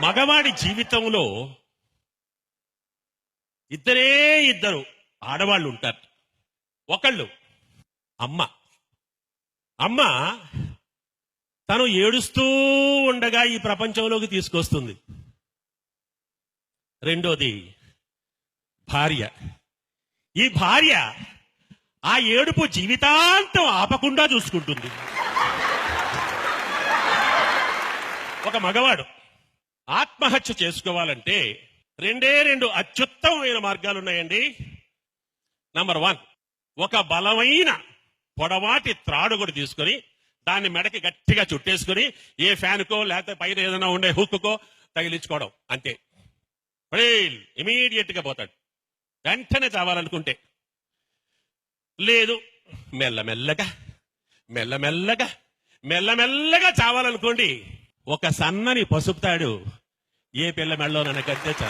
మగవాడి జీవితంలో ఇద్దరు ఆడవాళ్ళు ఉంటారు. ఒకళ్ళు అమ్మ. అమ్మ తను ఏడుస్తూ ఉండగా ఈ ప్రపంచంలోకి తీసుకొస్తుంది. రెండోది భార్య. ఈ భార్య ఆ ఏడుపు జీవితాంతం ఆపకుండా చూసుకుంటుంది. ఒక మగవాడు ఆత్మహత్య చేసుకోవాలంటే రెండు అత్యుత్తమమైన మార్గాలు ఉన్నాయండి. నంబర్ 1, ఒక బలమైన పొడవాటి త్రాడు కూడా తీసుకొని దాన్ని మెడకి గట్టిగా చుట్టేసుకుని ఏ ఫ్యాన్కో లేకపోతే పైన ఏదైనా ఉండే హుక్కో తగిలించుకోవడం, అంతే. ఇమీడియట్ గా పోతాడు వెంటనే చావాలనుకుంటే. లేదు, మెల్లమెల్లగా మెల్లమెల్లగా మెల్లమెల్లగా చావాలనుకోండి, ఒక సన్నని పసుపు తాడు ఏ పిల్ల మెళ్ళలో నన్ను కట్టేచా